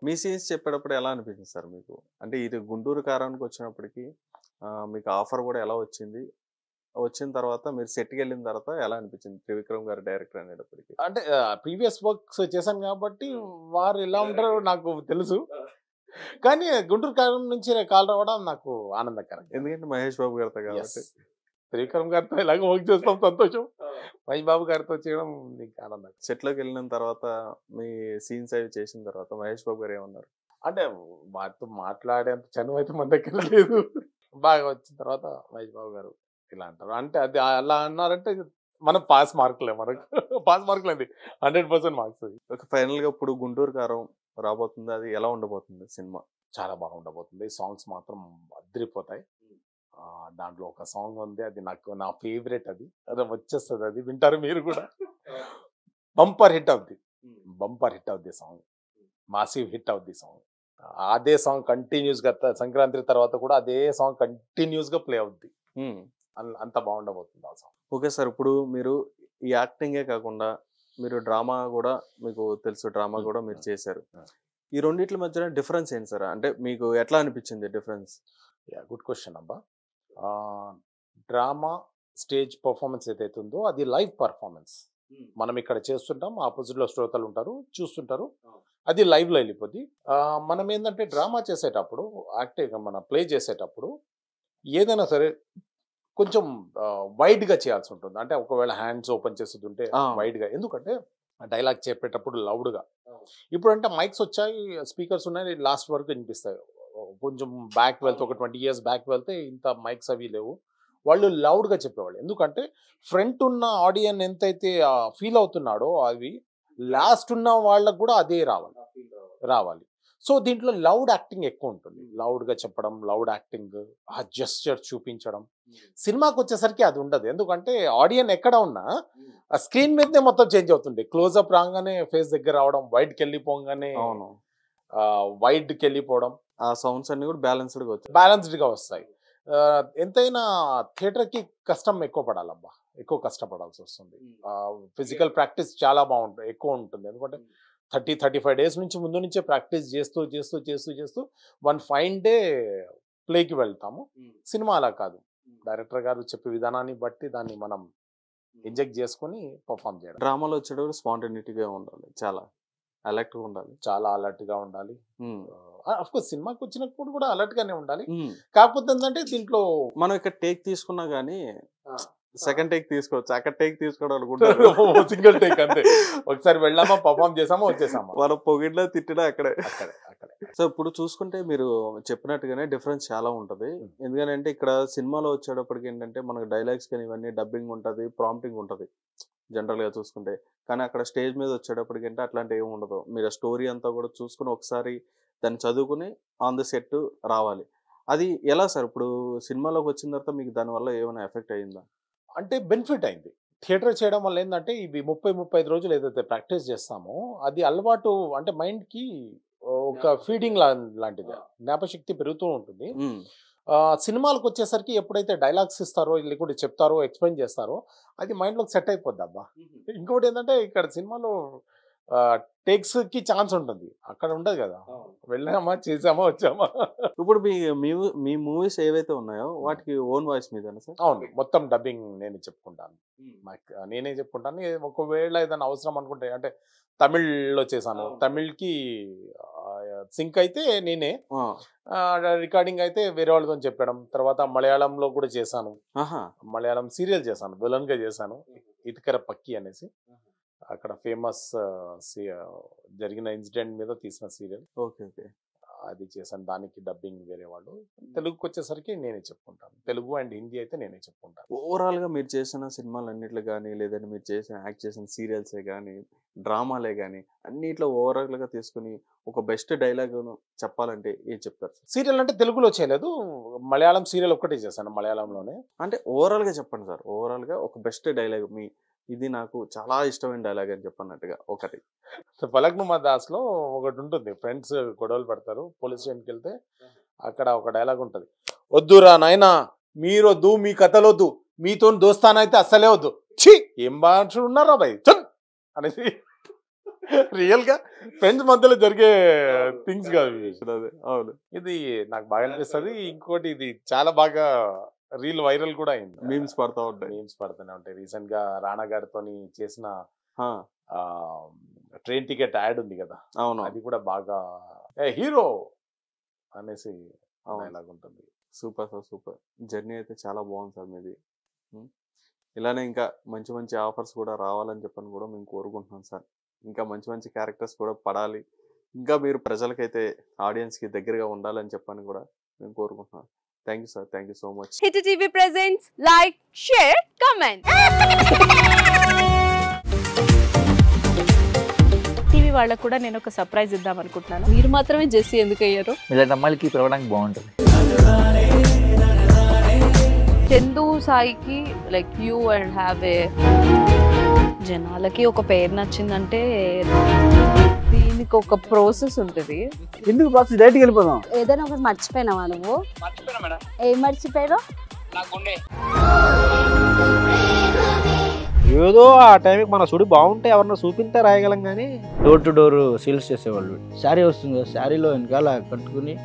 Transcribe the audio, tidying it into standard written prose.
మీ scenes చెప్పేటప్పుడు ఎలా అనిపించింది సార్ మీకు? అంటే ఇది గుంటూరు కారానికి వచ్చినప్పటికి మీకు ఆఫర్ కూడా ఎలా వచ్చింది? వచ్చిన తర్వాత మీరు సెట్‌కెళ్ళిన తర్వాత ఎలా అనిపించింది? త్రివిక్రమ్ గారు డైరెక్టర్ అనేటప్పటికి? అంటే ప్రీవియస్ వర్క్స్ చేశాను కాబట్టి వారు ఎలా ఉంటారో నాకు తెలుసు. కానీ గుంటూరు కారం నుంచి కాల్ రావడం నాకు ఆనందకరం. ఎందుకంటే మహేష్ బాబు గారితో కాబట్టి. త్రివిక్రమ్ గారితో ఎలాగో వర్క్ చేస్తాం సంతోషం. మహేష్ బాబు గారితో చేయడం నీకు ఆనందం. సెట్‌లోకి వెళ్ళిన తర్వాత మీ సీన్స్ అవి చేసిన తర్వాత మహేష్ బాబు గారు ఏమన్నారు? అంటే వారితో మాట్లాడేంత చనువు అయితే మన దగ్గర లేదు. బాగా వచ్చిన తర్వాత మహేష్ బాబు గారు ఇలా అంటారు. అంటే అది అలా అన్నారంటే మనం పాస్ మార్కులే మనకు. పాస్ మార్కులేండి 100% మార్క్స్. ఒక ఫైనల్‌గా ఇప్పుడు గుంటూరు కారం రాబోతుంది. అది ఎలా ఉండబోతుంది సినిమా? చాలా బాగా ఉండబోతుంది. సాంగ్స్ మాత్రం అదిరిపోతాయి. దాంట్లో ఒక సాంగ్ ఉంది. అది నాకు నా ఫేవరెట్ అది. అదే వచ్చేస్తది అది. వింటారు మీరు కూడా. బంపర్ హిట్ అవుద్ది. బంపర్ హిట్ అవుద్ది సాంగ్. మాసివ్ హిట్ అవుద్ది సాంగ్. అదే సాంగ్ కంటిన్యూస్‌గా సంక్రాంతి తర్వాత కూడా అదే సాంగ్ కంటిన్యూస్‌గా ప్లే అవుద్ది. అంత బాగుండబోతుంది ఆ సాంగ్. Okay sir. ఇప్పుడు మీరు ఈ యాక్టింగే కాకుండా మీరు డ్రామా కూడా మీకు తెలుసు. డ్రామా కూడా మీరు చేశారు. ఈ రెండిట్ల మధ్యన డిఫరెన్స్ ఏంటి సార్? అంటే మీకు ఎట్లా అనిపించింది డిఫరెన్స్? గుడ్ క్వశ్చన్ అబ్బా. డ్రామా స్టేజ్ పర్ఫార్మెన్స్ ఏదైతే ఉందో అది లైవ్ పర్ఫార్మెన్స్. మనం ఇక్కడ చేస్తుంటాం, ఆపోజిట్లో శ్రోతలు ఉంటారు, చూస్తుంటారు. అది లైవ్లో వెళ్ళిపోద్ది. మనం ఏంటంటే డ్రామా చేసేటప్పుడు యాక్టింగ్ మన ప్లే చేసేటప్పుడు ఏదైనా సరే కొంచెం వైడ్గా చేయాల్సి ఉంటుంది. అంటే ఒకవేళ హ్యాండ్స్ ఓపెన్ చేస్తుంటే వైడ్గా, ఎందుకంటే డైలాగ్ చెప్పేటప్పుడు లౌడ్గా. ఇప్పుడు అంటే మైక్స్ వచ్చాయి, స్పీకర్స్ ఉన్నాయి, లాస్ట్ వరకు వినిపిస్తాయి. కొంచెం బ్యాక్ వెళ్తే ఒక 20 years బ్యాక్ వెళ్తే ఇంత మైక్స్ అవి లేవు. వాళ్ళు లౌడ్గా చెప్పేవాళ్ళు. ఎందుకంటే ఫ్రంట్ ఉన్న ఆడియన్ ఎంతైతే ఫీల్ అవుతున్నాడో అవి లాస్ట్ ఉన్న వాళ్ళకు కూడా అదే రావాలి. సో దీంట్లో లౌడ్ యాక్టింగ్ ఎక్కువ ఉంటుంది. లౌడ్గా చెప్పడం, లౌడ్ యాక్టింగ్, ఆ జెస్చర్ చూపించడం. సినిమాకి వచ్చేసరికి అది ఉండదు. ఎందుకంటే ఆడియన్ ఎక్కడ ఉన్నా ఆ స్క్రీన్ మీదనే మొత్తం చేంజ్ అవుతుంది. క్లోజ్అప్ రాగానే ఫేస్ దగ్గర రావడం, వైడ్కి వెళ్ళిపోగానే వైడ్కి వెళ్ళిపోవడం, ఆ సౌండ్స్ అన్ని కూడా బ్యాలెన్స్డ్గా వస్తాయి. ఎంతైనా థియేటర్కి కష్టం ఎక్కువ పడాలబ్బా, ఎక్కువ కష్టపడాల్సి వస్తుంది. ఫిజికల్ ప్రాక్టీస్ చాలా ఎక్కువ ఉంటుంది. ఎందుకంటే 30-35 days నుంచి ముందు నుంచే ప్రాక్టీస్ చేస్తూ వన్ ఫైన్ డే ప్లేకి వెళ్తాము. సినిమా అలా కాదు. డైరెక్టర్ గారు చెప్పే విధానాన్ని బట్టి దాన్ని మనం ఇంజెక్ట్ చేసుకొని పర్ఫామ్ చేయడం. డ్రామాలో వచ్చేటప్పుడు స్పాంటేనిటీగా ఉండాలి, చాలా అలర్ట్గా ఉండాలి. అఫ్ కోర్స్ సినిమాకి వచ్చినప్పుడు కూడా అలర్ట్ గానే ఉండాలి. కాకపోతే ఏంటంటే దీంట్లో మనం ఇక్కడ టేక్ తీసుకున్నా గానీ సెకండ్ టేక్ తీసుకోవచ్చు, అక్కడ టేక్ తీసుకోవడం సింగిల్ టేక్ అంతే. ఒకసారి వెళ్ళామా, పర్ఫామ్ చేసామా, వచ్చేసామా. మనం పొగిడ్లా తిట్టినా అక్కడే. సో ఇప్పుడు చూసుకుంటే మీరు చెప్పినట్టుగానే డిఫరెన్స్ చాలా ఉంటుంది. ఎందుకంటే ఇక్కడ సినిమాలో వచ్చేటప్పటికి ఏంటంటే మనకు డైలాగ్స్ కానీ ఇవన్నీ డబ్బింగ్ ఉంటుంది, ప్రాంప్టింగ్ ఉంటుంది జనరల్గా చూసుకుంటే. కానీ అక్కడ స్టేజ్ మీద వచ్చేటప్పటికి అంటే అట్లాంటి ఏమి ఉండదు. మీరు స్టోరీ అంతా కూడా చూసుకుని ఒకసారి దాన్ని చదువుకుని ఆన్ ది సెట్ రావాలి. అది ఎలా సార్? ఇప్పుడు సినిమాలోకి వచ్చిన తర్వాత మీకు దానివల్ల ఏమైనా ఎఫెక్ట్ అయ్యిందా? అంటే బెనిఫిట్ అయింది. థియేటర్ చేయడం వల్ల ఏంటంటే ఇవి 30-35 రోజులు ఏదైతే ప్రాక్టీస్ చేస్తామో అది అలవాటు, అంటే మైండ్కి ఒక ఫీడింగ్ లాంటిది, జ్ఞాపశక్తి పెరుగుతూ ఉంటుంది. సినిమాలకు వచ్చేసరికి ఎప్పుడైతే డైలాగ్స్ ఇస్తారో, లేకుంటే చెప్తారో, ఎక్స్ప్లెయిన్ చేస్తారో అది మైండ్లోకి సెట్ అయిపోద్ది అబ్బా. ఇంకోటి ఏంటంటే ఇక్కడ సినిమాలో టేక్స్కి ఛాన్స్ ఉంటుంది, అక్కడ ఉండదు కదా. వెళ్ళామా, చేసామా, వచ్చామా. ఇప్పుడు మీ మూవీస్ ఏవైతే ఉన్నాయో వాటికి ఓన్ వాయిస్ మీదేనా సార్? అవును, మొత్తం డబ్బింగ్ నేనే చెప్పుకుంటాను. ఒకవేళ ఏదైనా అవసరం అనుకుంటే, అంటే తమిళ్లో చేశాను, తమిళ్కి సింక్ అయితే నేనే, రికార్డింగ్ అయితే వేరే వాళ్ళతో చెప్పడం. తర్వాత మలయాళంలో కూడా చేశాను. మలయాళం సీరియల్ చేశాను, విలన్గా చేశాను, ఇటుకర పక్కి అనేసి. అక్కడ ఫేమస్ జరిగిన ఇన్సిడెంట్ మీద తీసిన సీరియల్. ఓకే. అది చేశాను. దానికి డబ్బింగ్ వేరే వాళ్ళు. తెలుగుకి వచ్చేసరికి నేనే చెప్పుకుంటాను. తెలుగు అండ్ హిందీ అయితే నేనే చెప్పుకుంటాను. ఓవరాల్గా మీరు చేసిన సినిమాలు అన్నిట్లో కానీ, లేదంటే మీరు యాక్ట్ చేసిన సీరియల్సే కానీ, డ్రామాలే కానీ, అన్నిట్లో ఓవరాల్గా తీసుకుని ఒక బెస్ట్ డైలాగ్ చెప్పాలంటే ఏం చెప్తారు? సీరియల్ అంటే తెలుగులో చేయలేదు, మలయాళం సీరియల్ ఒక్కటే చేశాను, మలయాళంలోనే. అంటే ఓవరాల్గా చెప్పండి సార్. ఓవరాల్గా ఒక బెస్ట్ డైలాగ్, ఇది నాకు చాలా ఇష్టమైన డైలాగ్ అని చెప్పన్నట్టుగా ఒకటి. ఫలక్నుమా దాస్లో ఒకటి ఉంటుంది, ఫ్రెండ్స్ గొడవలు పడతారు, పోలీస్ స్టేషన్కి వెళ్తే అక్కడ ఒక డైలాగ్ ఉంటుంది, వద్దురా నాయనా, మీరొద్దు, మీ కథలొద్దు, మీతో దోస్తానైతే అస్సలే వద్దు, ఛీ ఏం భాషలు ఉన్నారా భయ్ చల్ అనేసి రియల్ గా ఫ్రెండ్స్ మధ్యలో జరిగే థింగ్స్ కాదు ఇవి. అదే అవును ఇది నాకు బాగా అనిపిస్తుంది. ఇంకోటి ఇది చాలా బాగా రీల్ వైరల్ కూడా అయింది. మీమ్స్ పడతా ఉంటాయి. మీమ్స్ పడుతూనే ఉంటాయి. రీసెంట్ గా రాణా గారితో చేసిన ఆ, ట్రైన్ టికెట్ యాడ్ ఉంది కదా, అవును అది కూడా బాగా హీరో అనేసి అవును. ఇలాగ ఉంటుంది. Super sir, super. జర్నీ అయితే చాలా బాగుంది సార్ మీది. ఉం. ఇలానే ఇంకా మంచి మంచి ఆఫర్స్ కూడా రావాలని చెప్పని కూడా మేము కోరుకుంటున్నాం సార్. ఇంకా మంచి మంచి క్యారెక్టర్స్ కూడా పడాలి, ఇంకా మీరు ప్రజలకైతే ఆడియన్స్కి దగ్గరగా ఉండాలని చెప్పని కూడా మేము కోరుకుంటున్నాం. Thank you sir, thank you so much. Hit TV presents like, share, comment. TV వాళ్ళకు కూడా నేను ఒక సర్ప్రైజ్ ఇద్దాం అనుకుంటున్నాను. మీరు మాత్రమే జెస్సీ ఎందుకు అయ్యారు? ఇలాంటి అమ్మాయిలకి పిలవడానికి బాగుంటుంది. చందు సాయికి like you and have a జనాలకి ఒక పేరు నచ్చిందంటే దీనికి ఒక ప్రాసెస్ ఉంటుంది. ఎందుకు ప్రాసెస్ డైరెక్ట్కి వెళ్ళిపోదాం. ఏదైనా ఒకటి మర్చిపోయినావా నువ్వు? ఏం మర్చిపోయావు? ఏదో ఆ టైంకి మన సుడి బాగుంటే ఎవరన్నా చూపిస్తే రాయగలం కానీ డోర్ టు డోర్ సేల్స్ చేసేవాళ్ళు. శారీ వస్తుంది, శారీలో వెనకాల కట్టుకుని